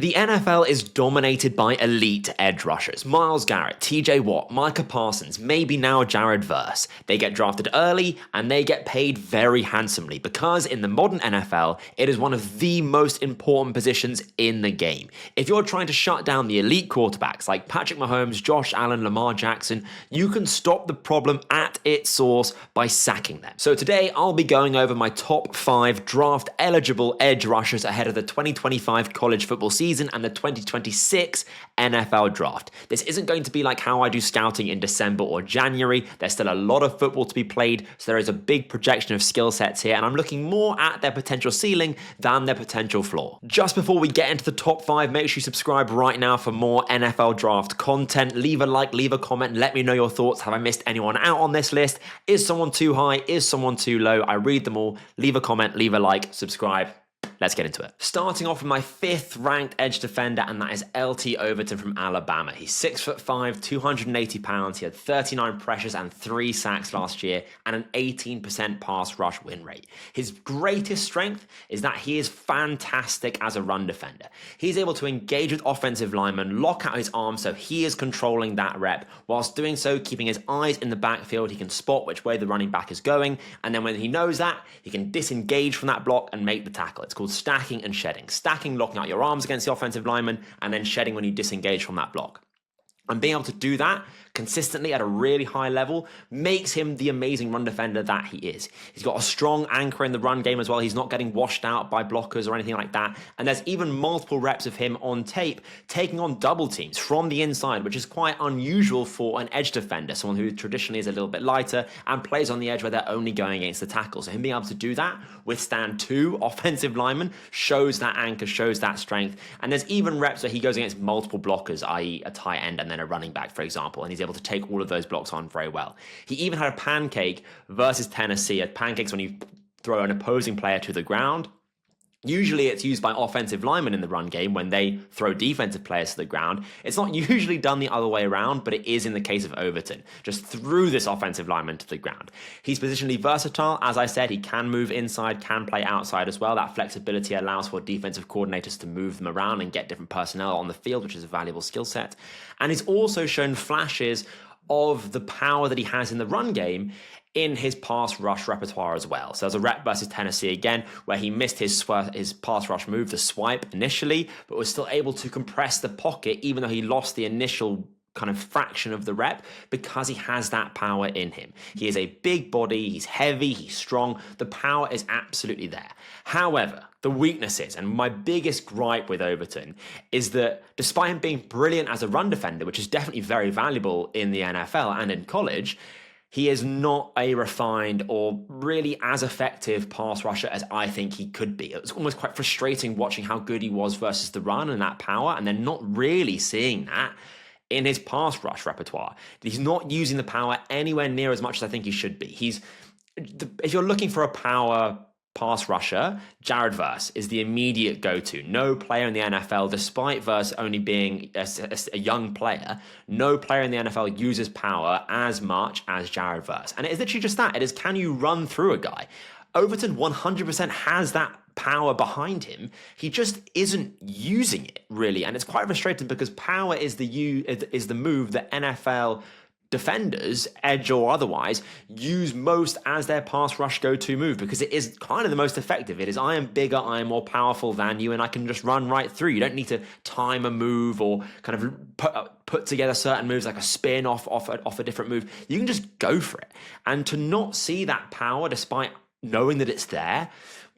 The NFL is dominated by elite edge rushers. Myles Garrett, TJ Watt, Micah Parsons, maybe now Jared Verse. They get drafted early and they get paid very handsomely because in the modern NFL, it is one of the most important positions in the game. If you're trying to shut down the elite quarterbacks like Patrick Mahomes, Josh Allen, Lamar Jackson, you can stop the problem at its source by sacking them. So today, I'll be going over my top 5 draft-eligible edge rushers ahead of the 2025 college football season and the 2026 NFL draft. This isn't going to be like how I do scouting in December or January. There's still a lot of football to be played, so there is a big projection of skill sets here, and I'm looking more at their potential ceiling than their potential floor. Just before we get into the top 5, make sure you subscribe right now for more NFL draft content. Leave a like, leave a comment, let me know your thoughts. Have I missed anyone out on this list? Is someone too high? Is someone too low? I read them all. Leave a comment, leave a like, subscribe. Let's get into it. Starting off with my 5th ranked edge defender, and that is LT Overton from Alabama. He's 6'5", 280 pounds. He had 39 pressures and 3 sacks last year and an 18% pass rush win rate. His greatest strength is that he is fantastic as a run defender. He's able to engage with offensive linemen, lock out his arms so he is controlling that rep. Whilst doing so, keeping his eyes in the backfield, he can spot which way the running back is going. And then when he knows that, he can disengage from that block and make the tackle. It's called stacking and shedding. Stacking, locking out your arms against the offensive lineman, and then shedding when you disengage from that block. And being able to do that consistently at a really high level makes him the amazing run defender that he is. He's got a strong anchor in the run game as well. He's not getting washed out by blockers or anything like that. And there's even multiple reps of him on tape taking on double teams from the inside, which is quite unusual for an edge defender, someone who traditionally is a little bit lighter and plays on the edge where they're only going against the tackle. So him being able to do that, withstand 2 offensive linemen, shows that anchor, shows that strength. And there's even reps where he goes against multiple blockers, i.e. a tight end and then a running back, for example, and he's able to take all of those blocks on very well. He even had a pancake versus Tennessee. A pancake's when you throw an opposing player to the ground. Usually it's used by offensive linemen in the run game when they throw defensive players to the ground. It's not usually done the other way around, but it is in the case of Overton. Just threw this offensive lineman to the ground. He's positionally versatile. As I said, he can move inside, can play outside as well. That flexibility allows for defensive coordinators to move them around and get different personnel on the field, which is a valuable skill set. And he's also shown flashes of the power that he has in the run game in his pass rush repertoire as well. So there's a rep versus Tennessee again, where he missed his pass rush move, the swipe initially, but was still able to compress the pocket, even though he lost the initial kind of fraction of the rep, because he has that power in him. He is a big body, he's heavy, he's strong. The power is absolutely there. However, the weaknesses, and my biggest gripe with Overton, is that despite him being brilliant as a run defender, which is definitely very valuable in the NFL and in college, he is not a refined or really as effective pass rusher as I think he could be. It was almost quite frustrating watching how good he was versus the run and that power, and then not really seeing that in his pass rush repertoire. He's not using the power anywhere near as much as I think he should be. If you're looking for a power pass rusher, Jared Verse is the immediate go-to. No player in the NFL, despite Verse only being a young player, no player in the NFL uses power as much as Jared Verse. And it is literally just that. It is, can you run through a guy? Overton 100% has that power behind him. He just isn't using it, really. And it's quite frustrating because power is the move that NFL defenders, edge or otherwise, use most as their pass rush go-to move, because it is kind of the most effective. It is, I am bigger, I am more powerful than you, and I can just run right through. You don't need to time a move or kind of put together certain moves like a spin off a different move. You can just go for it. And to not see that power, despite knowing that it's there,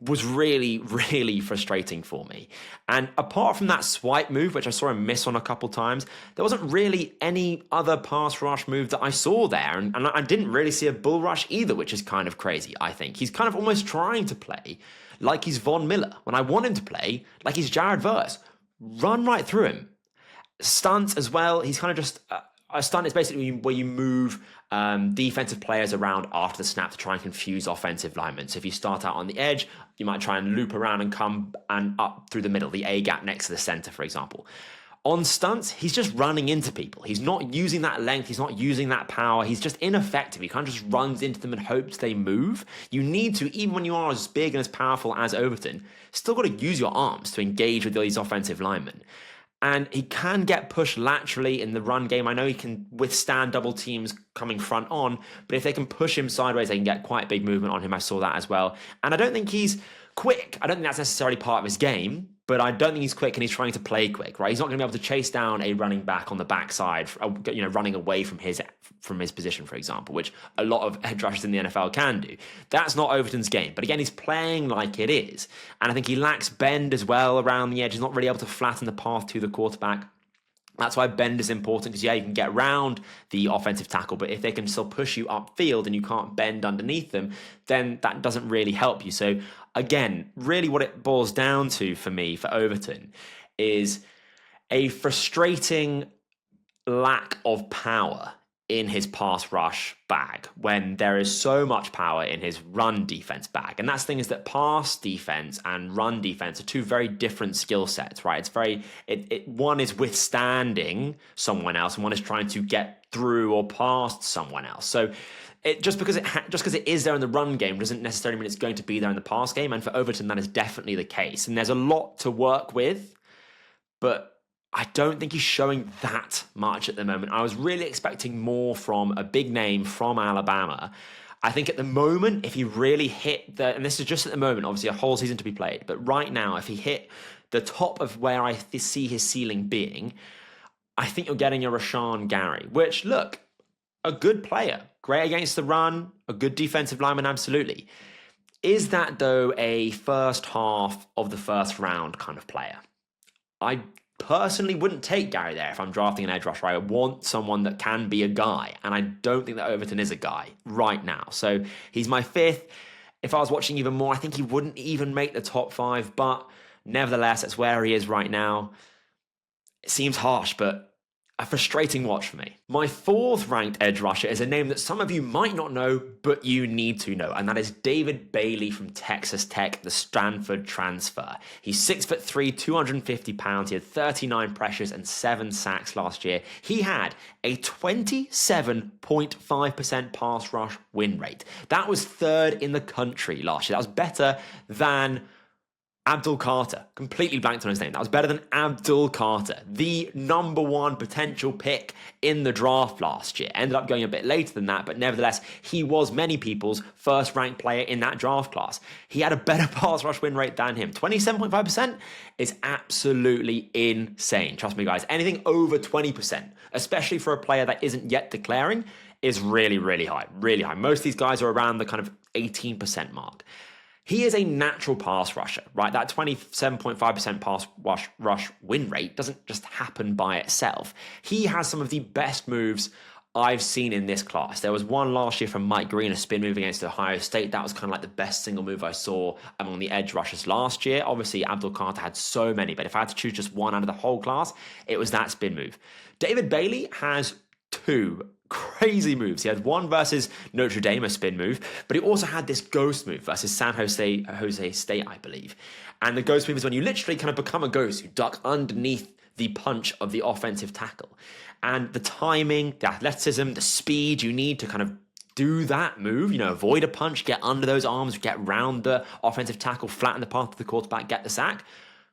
was really, really frustrating for me. And apart from that swipe move, which I saw him miss on a couple times, there wasn't really any other pass rush move that I saw there. And I didn't really see a bull rush either, which is kind of crazy, I think. He's kind of almost trying to play like he's Von Miller, when I want him to play like he's Jared Verse. Run right through him. Stunts as well, he's kind of just... A stunt is basically where you move defensive players around after the snap to try and confuse offensive linemen. So if you start out on the edge, you might try and loop around and come and up through the middle, the A gap next to the center, for example. On stunts, he's just running into people. He's not using that length. He's not using that power. He's just ineffective. He kind of just runs into them and hopes they move. You need to, even when you are as big and as powerful as Overton, still got to use your arms to engage with these offensive linemen. And he can get pushed laterally in the run game. I know he can withstand double teams coming front on, but if they can push him sideways, they can get quite big movement on him. I saw that as well. And I don't think he's quick. I don't think that's necessarily part of his game, but I don't think he's quick, and he's trying to play quick, right? He's not going to be able to chase down a running back on the backside, running away from his position, for example, which a lot of edge rushers in the NFL can do. That's not Overton's game. But again, he's playing like it is. And I think he lacks bend as well around the edge. He's not really able to flatten the path to the quarterback. That's why bend is important, because, yeah, you can get around the offensive tackle, but if they can still push you upfield and you can't bend underneath them, then that doesn't really help you. So, again, really what it boils down to for me, for Overton, is a frustrating lack of power in his pass rush bag when there is so much power in his run defense bag. And that's the thing, is that pass defense and run defense are two very different skill sets, right? One is withstanding someone else, and one is trying to get through or past someone else. So just because it is there in the run game doesn't necessarily mean it's going to be there in the pass game. And for Overton, that is definitely the case. And there's a lot to work with, but I don't think he's showing that much at the moment. I was really expecting more from a big name from Alabama. I think at the moment, if he really hit and this is just at the moment, obviously a whole season to be played, but right now, if he hit the top of where I see his ceiling being, I think you're getting a Rashan Gary, which, look, a good player, great against the run, a good defensive lineman, absolutely. Is that, though, a first half of the first round kind of player? I personally wouldn't take Gary there if I'm drafting an edge rusher. I want someone that can be a guy, and I don't think that Overton is a guy right now. So he's my fifth. If I was watching even more, I think he wouldn't even make the top 5, but nevertheless, that's where he is right now. It seems harsh, but a frustrating watch for me. My 4th ranked edge rusher is a name that some of you might not know, but you need to know, and that is David Bailey from Texas Tech, the Stanford transfer. He's 6'3", 250 pounds. He had 39 pressures and 7 sacks last year. He had a 27.5% pass rush win rate. That was 3rd in the country last year. That was better than Abdul Carter. Completely blanked on his name. That was better than Abdul Carter, the number 1 potential pick in the draft last year. Ended up going a bit later than that, but nevertheless, he was many people's first ranked player in that draft class. He had a better pass rush win rate than him. 27.5% is absolutely insane. Trust me, guys. Anything over 20%, especially for a player that isn't yet declaring, is really, really high. Really high. Most of these guys are around the kind of 18% mark. He is a natural pass rusher, right? That 27.5% pass rush win rate doesn't just happen by itself. He has some of the best moves I've seen in this class. There was one last year from Mike Green, a spin move against Ohio State. That was kind of like the best single move I saw among the edge rushers last year. Obviously, Abdul Carter had so many, but if I had to choose just one out of the whole class, it was that spin move. David Bailey has 2 crazy moves. He had one versus Notre Dame, a spin move, but he also had this ghost move versus San Jose State, I believe. And the ghost move is when you literally kind of become a ghost, you duck underneath the punch of the offensive tackle. And the timing, the athleticism, the speed you need to kind of do that move, avoid a punch, get under those arms, get round the offensive tackle, flatten the path of the quarterback, get the sack.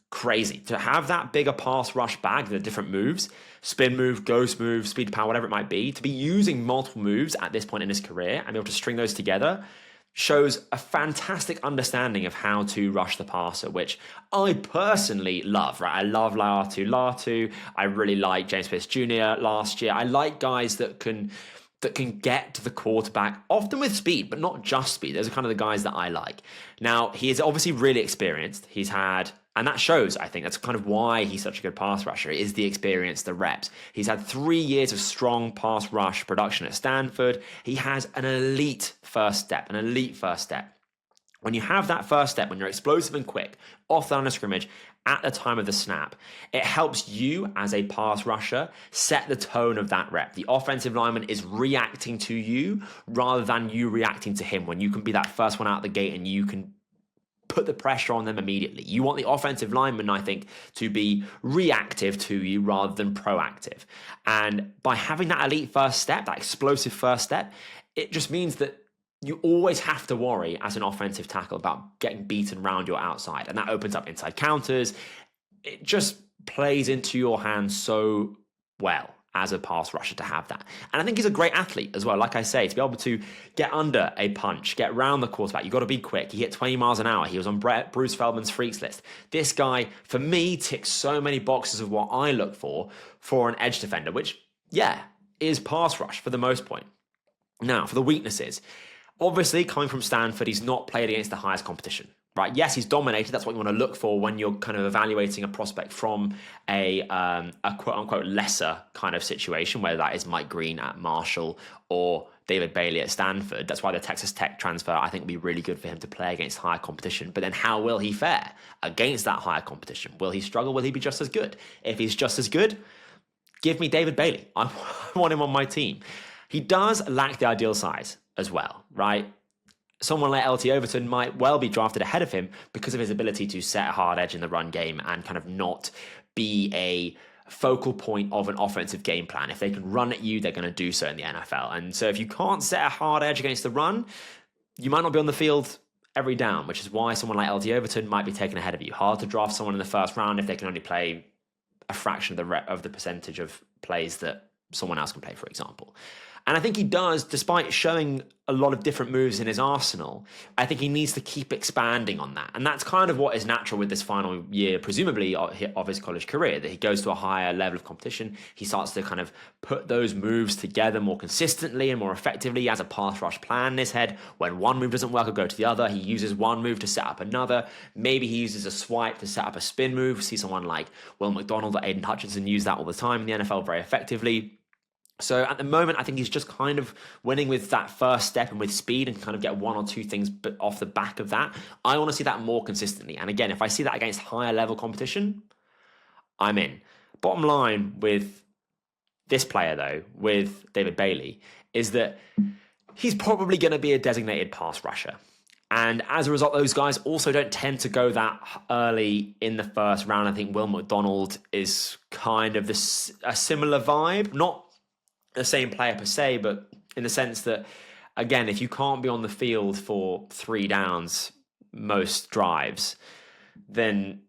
Crazy. To have that bigger pass rush bag, the different moves, spin move, ghost move, speed power, whatever it might be, to be using multiple moves at this point in his career and be able to string those together shows a fantastic understanding of how to rush the passer, which I personally love, right? I love Latu. I really like James Pierce Jr. last year. I like guys that can get to the quarterback, often with speed, but not just speed. Those are kind of the guys that I like. Now, he is obviously really experienced. And that shows, I think, that's kind of why he's such a good pass rusher, is the experience, the reps. He's had 3 years of strong pass rush production at Stanford. He has an elite first step. When you have that first step, when you're explosive and quick, off the line of scrimmage, at the time of the snap, it helps you as a pass rusher set the tone of that rep. The offensive lineman is reacting to you rather than you reacting to him, when you can be that first one out the gate and you can put the pressure on them immediately. You want the offensive lineman, I think, to be reactive to you rather than proactive. And by having that elite first step, that explosive first step, it just means that you always have to worry as an offensive tackle about getting beaten around your outside. And that opens up inside counters. It just plays into your hands so well as a pass rusher to have that. And I think he's a great athlete as well. Like I say, to be able to get under a punch, get around the quarterback, you've got to be quick. He hit 20 miles an hour. He was on Bruce Feldman's freaks list. This guy, for me, ticks so many boxes of what I look for an edge defender, which, yeah, is pass rush for the most point. Now, for the weaknesses, obviously, coming from Stanford, he's not played against the highest competition, right? Yes, he's dominated. That's what you want to look for when you're kind of evaluating a prospect from a quote-unquote lesser kind of situation, whether that is Mike Green at Marshall or David Bailey at Stanford. That's why the Texas Tech transfer, I think, would be really good for him to play against higher competition. But then how will he fare against that higher competition? Will he struggle? Will he be just as good? If he's just as good, give me David Bailey. I want him on my team. He does lack the ideal size as well, right? Someone like LT Overton might well be drafted ahead of him because of his ability to set a hard edge in the run game and kind of not be a focal point of an offensive game plan. If they can run at you, they're going to do so in the NFL. And so if you can't set a hard edge against the run, you might not be on the field every down, which is why someone like LT Overton might be taken ahead of you. Hard to draft someone in the first round if they can only play a fraction of the percentage of plays that someone else can play, for example. And I think he does, despite showing a lot of different moves in his arsenal, I think he needs to keep expanding on that. And that's kind of what is natural with this final year, presumably, of his college career, that he goes to a higher level of competition. He starts to kind of put those moves together more consistently and more effectively. He has a pass rush plan in his head. When one move doesn't work, he'll go to the other. He uses one move to set up another. Maybe he uses a swipe to set up a spin move. See someone like Will McDonald or Aiden Hutchinson use that all the time in the NFL very effectively. So at the moment, I think he's just kind of winning with that first step and with speed and kind of get one or two things off the back of that. I want to see that more consistently. And again, if I see that against higher level competition, I'm in. Bottom line with this player, though, with David Bailey, is that he's probably going to be a designated pass rusher. And as a result, those guys also don't tend to go that early in the first round. I think Will McDonald is kind of a similar vibe. Not the same player per se, but in the sense that, again, if you can't be on the field for 3 downs most drives, then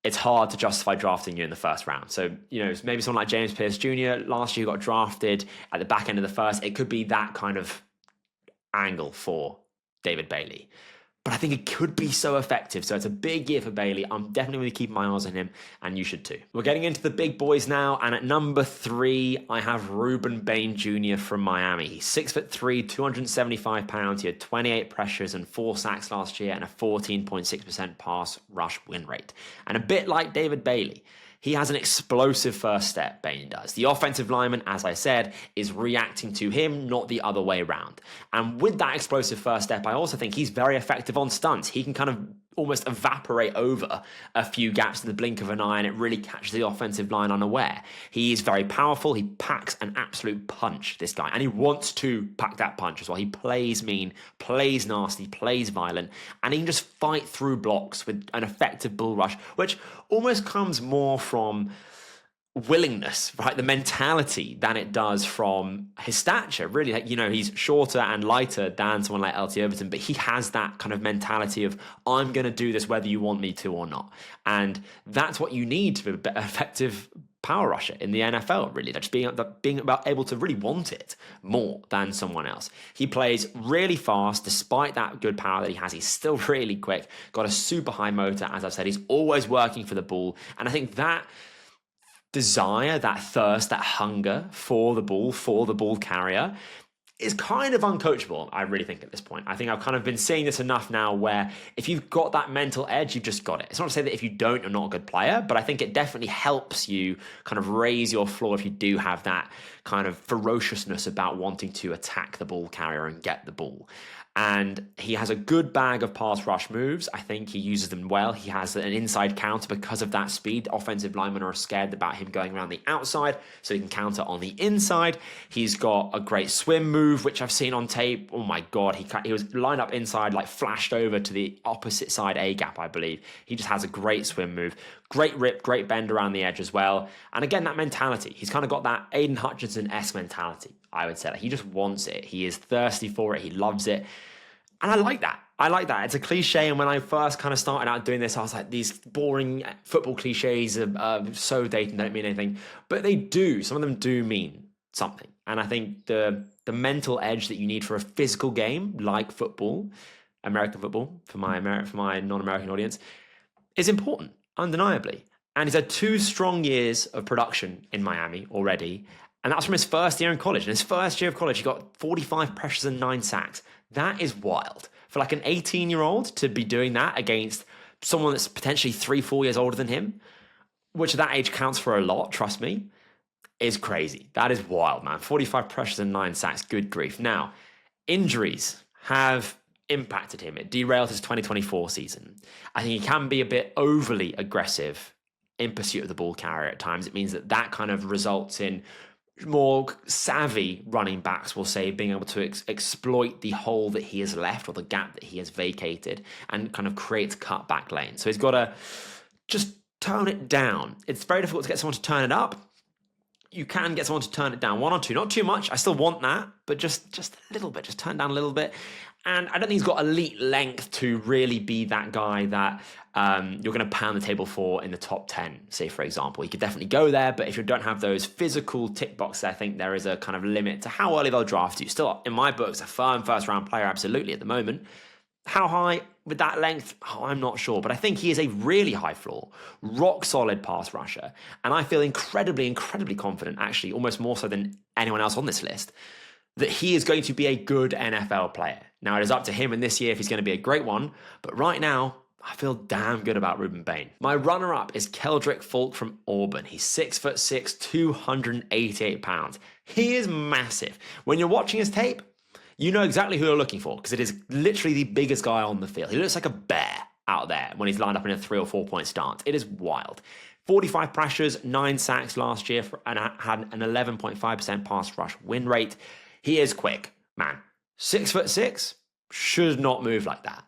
it's hard to justify drafting you in the first round. So, maybe someone like James Pierce Jr. last year who got drafted at the back end of the first, it could be that kind of angle for David Bailey. But I think it could be so effective. So it's a big year for Bailey. I'm definitely going to keep my eyes on him, and you should too. We're getting into the big boys now, and at number 3, I have Rueben Bain Jr. from Miami. He's 6'3", 275 pounds. He had 28 pressures and 4 sacks last year and a 14.6% pass rush win rate. And a bit like David Bailey, he has an explosive first step, Bain does. The offensive lineman, as I said, is reacting to him, not the other way around. And with that explosive first step, I also think he's very effective on stunts. He can kind of almost evaporate over a few gaps in the blink of an eye, and it really catches the offensive line unaware. He is very powerful. He packs an absolute punch, this guy, and he wants to pack that punch as well. He plays mean, plays nasty, plays violent, and he can just fight through blocks with an effective bull rush, which almost comes more from willingness, right? The mentality than it does from his stature. Really, he's shorter and lighter than someone like LT Overton, but he has that kind of mentality of, I'm going to do this whether you want me to or not. And that's what you need to be an effective power rusher in the NFL, really. Just being able to really want it more than someone else. He plays really fast, despite that good power that he has. He's still really quick, got a super high motor. As I've said, he's always working for the ball. And I think that desire, that thirst, that hunger for the ball carrier is kind of uncoachable, I really think, at this point. I think I've kind of been seeing this enough now where if you've got that mental edge, you've just got it. It's not to say that if you don't, you're not a good player, but I think it definitely helps you kind of raise your floor if you do have that kind of ferociousness about wanting to attack the ball carrier and get the ball. And he has a good bag of pass rush moves. I think he uses them well. He has an inside counter because of that speed. Offensive linemen are scared about him going around the outside, so he can counter on the inside. He's got a great swim move, which I've seen on tape. Oh my God, he was lined up inside, like flashed over to the opposite side A gap, I believe. He just has a great swim move. Great rip, great bend around the edge as well. And again, that mentality. He's kind of got that Aiden Hutchinson-esque mentality, I would say. Like, he just wants it. He is thirsty for it. He loves it. And I like that. I like that. It's a cliche. And when I first kind of started out doing this, I was like, these boring football cliches are so dated, don't mean anything. But they do. Some of them do mean something. And I think the mental edge that you need for a physical game like football, American football, for my non-American audience, is important, undeniably. And he's had 2 strong years of production in Miami already. And that's from his first year in college. In his first year of college, he got 45 pressures and 9 sacks. That is wild. For like an 18-year-old to be doing that against someone that's potentially 3-4 years older than him, which at that age counts for a lot, trust me, is crazy. That is wild, man. 45 pressures and 9 sacks, good grief. Now, injuries have impacted him. It derailed his 2024 season. I think he can be a bit overly aggressive in pursuit of the ball carrier at times. It means that kind of results in more savvy running backs, will say, being able to exploit the hole that he has left or the gap that he has vacated and kind of create cutback lanes. So he's got to just tone it down. It's very difficult to get someone to turn it up. You can get someone to turn it down 1 or 2, not too much. I still want that, but just a little bit, just turn down a little bit. And I don't think he's got elite length to really be that guy that you're going to pound the table for in the top 10, say, for example. He could definitely go there, but if you don't have those physical tick boxes, I think there is a kind of limit to how early they'll draft you. Still, in my books, a firm first-round player, absolutely, at the moment. How high with that length? Oh, I'm not sure, but I think he is a really high floor, rock-solid pass rusher, and I feel incredibly, incredibly confident, actually, almost more so than anyone else on this list, that he is going to be a good NFL player. Now, it is up to him in this year if he's going to be a great one, but right now, I feel damn good about Ruben Bain. My runner-up is Keldrick Falk from Auburn. He's 6'6", 288 pounds. He is massive. When you're watching his tape, you know exactly who you're looking for because it is literally the biggest guy on the field. He looks like a bear out there when he's lined up in a 3 or 4 point stance. It is wild. 45 pressures, 9 sacks last year, and had an 11.5% pass rush win rate. He is quick, man. 6'6", should not move like that.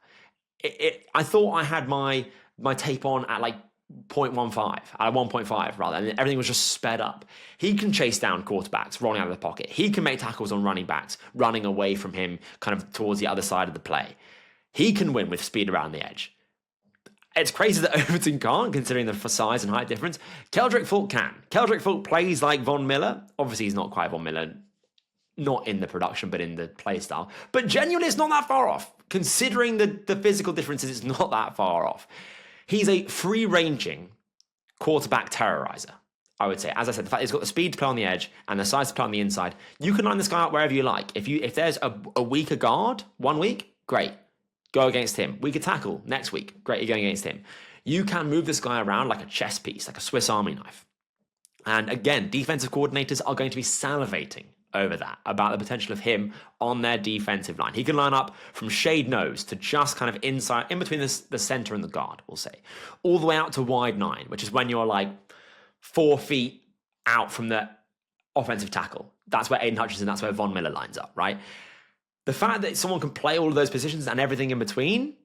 I thought I had my tape on at like 0.15, at 1.5 rather, and everything was just sped up. He can chase down quarterbacks rolling out of the pocket. He can make tackles on running backs, running away from him kind of towards the other side of the play. He can win with speed around the edge. It's crazy that Overton can't, considering the size and height difference. Keldrick Falk can. Keldrick Falk plays like Von Miller. Obviously, he's not quite Von Miller, not in the production, but in the play style. But genuinely, it's not that far off. Considering the physical differences, it's not that far off. He's a free-ranging quarterback terrorizer, I would say. As I said, the fact he's got the speed to play on the edge and the size to play on the inside, you can line this guy up wherever you like. If there's a weaker guard 1 week, great. Go against him. Weaker tackle next week, great, you're going against him. You can move this guy around like a chess piece, like a Swiss Army knife. And again, defensive coordinators are going to be salivating over that, about the potential of him on their defensive line. He can line up from shade nose to just kind of inside, in between the center and the guard, we'll say, all the way out to wide 9, which is when you're like 4 feet out from the offensive tackle. That's where Aiden Hutchinson, that's where Von Miller lines up, right? The fact that someone can play all of those positions and everything in between,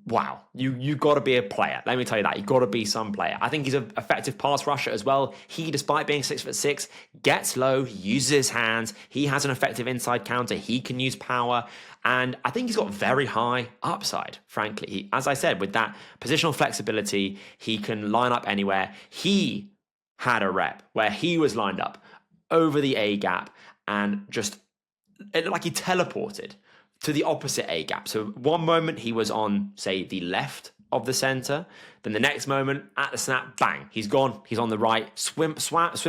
wow, you got to be a player. Let me tell you that. You got to be some player. I think he's an effective pass rusher as well. He, despite being 6'6", gets low, uses his hands. He has an effective inside counter. He can use power. And I think he's got very high upside, frankly. As I said, with that positional flexibility, he can line up anywhere. He had a rep where he was lined up over the A gap and just, it looked like he teleported to the opposite A gap. So one moment he was on, say, the left of the center. Then the next moment, at the snap, bang, he's gone. He's on the right, swim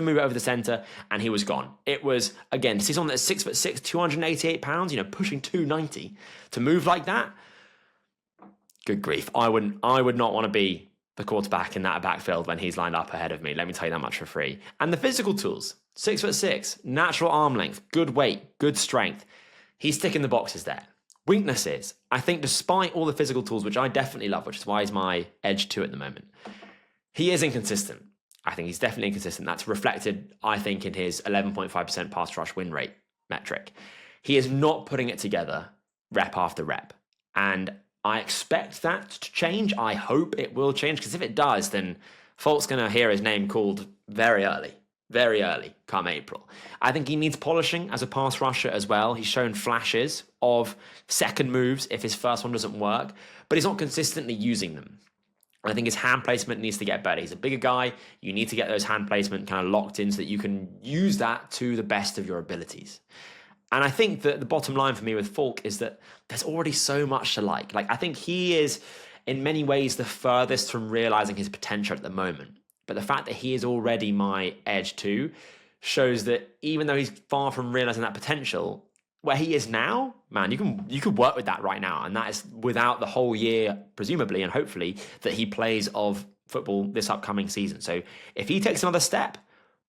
move over the center, and he was gone. It was, again, to see someone that's 6'6", 288 pounds, pushing 290, to move like that, good grief. I would not want to be the quarterback in that backfield when he's lined up ahead of me. Let me tell you that much for free. And the physical tools, 6'6", natural arm length, good weight, good strength. He's ticking the boxes there. Weaknesses. I think despite all the physical tools, which I definitely love, which is why he's my edge 2 at the moment, he is inconsistent. I think he's definitely inconsistent. That's reflected, I think, in his 11.5% pass rush win rate metric. He is not putting it together rep after rep. And I expect that to change. I hope it will change, because if it does, then Folt's going to hear his name called very early come April. I think he needs polishing as a pass rusher as well. He's shown flashes of second moves if his first one doesn't work, but he's not consistently using them. I think his hand placement needs to get better. He's a bigger guy. You need to get those hand placement kind of locked in so that you can use that to the best of your abilities. And I think that the bottom line for me with Falk is that there's already so much to like. Like, I think he is, in many ways, the furthest from realizing his potential at the moment. But the fact that he is already my edge 2 shows that even though he's far from realizing that potential, where he is now, man, you could work with that right now. And that is without the whole year, presumably, and hopefully, that he plays of football this upcoming season. So if he takes another step,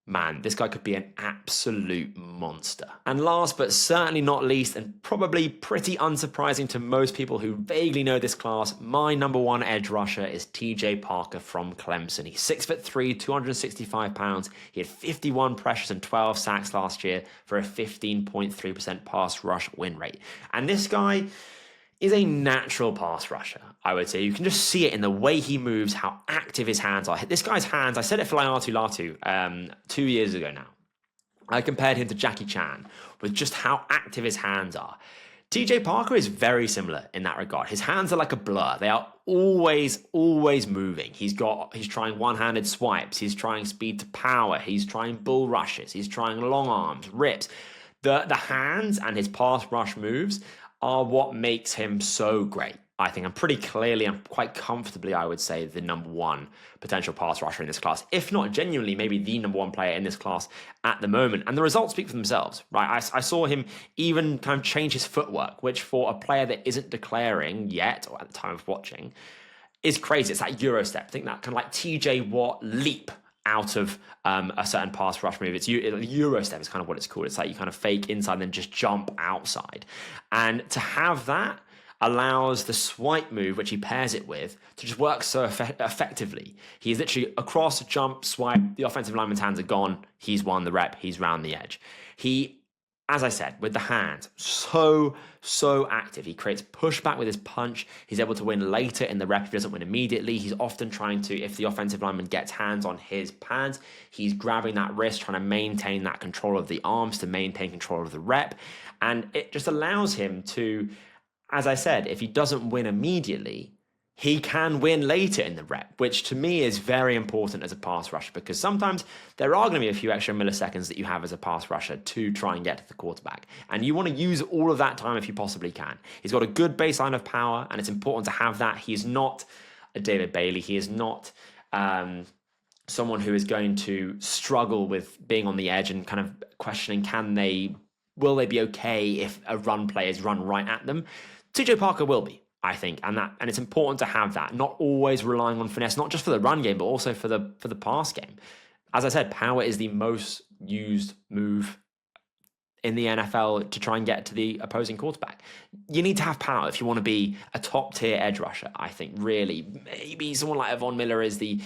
man, this guy could be an absolute monster. And last but certainly not least, and probably pretty unsurprising to most people who vaguely know this class, my number 1 edge rusher is TJ Parker from Clemson. He's 6'3", 265 pounds. He had 51 pressures and 12 sacks last year for a 15.3% pass rush win rate. And this guy is a natural pass rusher, I would say. You can just see it in the way he moves, how active his hands are. This guy's hands, I said it for Laiatu Latu 2 years ago now. I compared him to Jackie Chan with just how active his hands are. TJ Parker is very similar in that regard. His hands are like a blur. They are always moving. He's trying one-handed swipes. He's trying speed to power. He's trying bull rushes. He's trying long arms, rips. The hands and his pass rush moves are what makes him so great. I think I'm pretty clearly and quite comfortably, I would say, the number 1 potential pass rusher in this class, if not genuinely maybe the number 1 player in this class at the moment. And the results speak for themselves, right? I saw him even kind of change his footwork, which for a player that isn't declaring yet, or at the time of watching, is crazy. It's that Euro step. I think that kind of like TJ Watt leap out of a certain pass rush move. It's Euro step is kind of what it's called. It's like you kind of fake inside and then just jump outside. And to have that allows the swipe move, which he pairs it with, to just work so effectively. He's literally across, jump, swipe, the offensive lineman's hands are gone, he's won the rep, he's round the edge. He, as I said, with the hands, so active. He creates pushback with his punch. He's able to win later in the rep if he doesn't win immediately. He's often trying to, if the offensive lineman gets hands on his pads, he's grabbing that wrist, trying to maintain that control of the arms, to maintain control of the rep. And it just allows him to, as I said, if he doesn't win immediately, he can win later in the rep, which to me is very important as a pass rusher, because sometimes there are going to be a few extra milliseconds that you have as a pass rusher to try and get to the quarterback. And you want to use all of that time if you possibly can. He's got a good baseline of power, and it's important to have that. He's not a David Bailey. He is not someone who is going to struggle with being on the edge and kind of questioning, will they be okay if a run play is run right at them? TJ Parker will be, I think, and it's important to have that, not always relying on finesse, not just for the run game, but also for the pass game. As I said, power is the most used move in the NFL to try and get to the opposing quarterback. You need to have power if you want to be a top tier edge rusher, I think, really. Maybe someone like Von Miller is the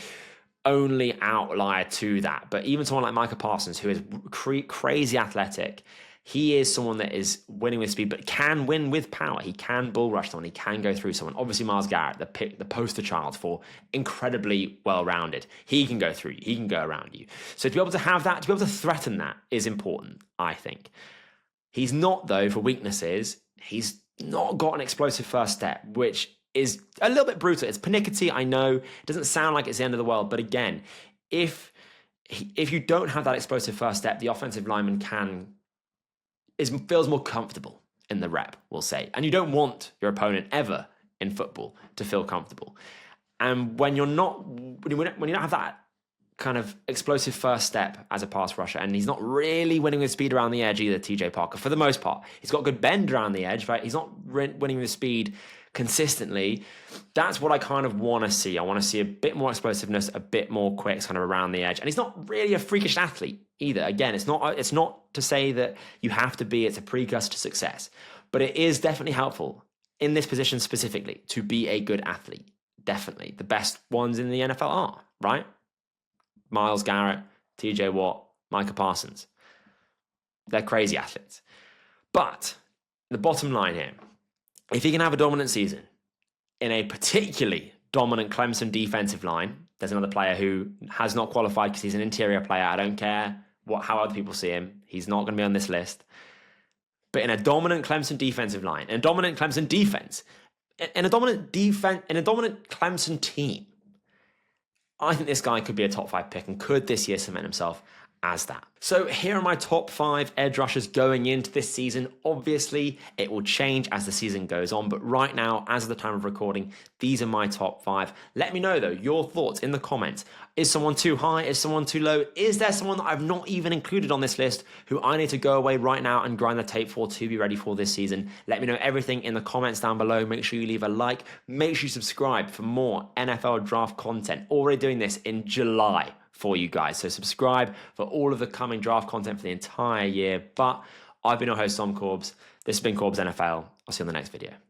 only outlier to that, but even someone like Micah Parsons, who is crazy athletic, he is someone that is winning with speed, but can win with power. He can bull rush someone. He can go through someone. Obviously, Myles Garrett, the poster child for incredibly well-rounded. He can go through you. He can go around you. So to be able to have that, to be able to threaten that is important, I think. He's not, though, for weaknesses, he's not got an explosive first step, which is a little bit brutal. It's pernickety, I know. It doesn't sound like it's the end of the world. But again, if you don't have that explosive first step, the offensive lineman feels more comfortable in the rep, we'll say. And you don't want your opponent ever in football to feel comfortable. And when you don't have that kind of explosive first step as a pass rusher, and he's not really winning with speed around the edge either, TJ Parker, for the most part. He's got good bend around the edge, but he's not winning with speed consistently. That's what I kind of want to see. I want to see a bit more explosiveness, a bit more quick kind of around the edge. And he's not really a freakish athlete either. Again, it's not to say that you have to be, it's a precursor to success, but it is definitely helpful in this position specifically to be a good athlete. Definitely. The best ones in the NFL are, right? Myles Garrett, TJ Watt, Micah Parsons. They're crazy athletes. But the bottom line here, if he can have a dominant season in a particularly dominant Clemson defensive line, there's another player who has not qualified because he's an interior player. I don't care how other people see him. He's not going to be on this list. But in a dominant Clemson defensive line, in a dominant Clemson defense, in a dominant Clemson team, I think this guy could be a top 5 pick and could this year cement himself as that. So here are my top 5 edge rushers going into this season. Obviously, it will change as the season goes on, but right now, as of the time of recording, these are my top 5. Let me know, though, your thoughts in the comments. Is someone too high? Is someone too low? Is there someone that I've not even included on this list who I need to go away right now and grind the tape for to be ready for this season? Let me know everything in the comments down below. Make sure you leave a like. Make sure you subscribe for more NFL draft content. Already doing this in July for you guys. So subscribe for all of the coming draft content for the entire year. But I've been your host, Tom Corbs. This has been Corbs NFL. I'll see you on the next video.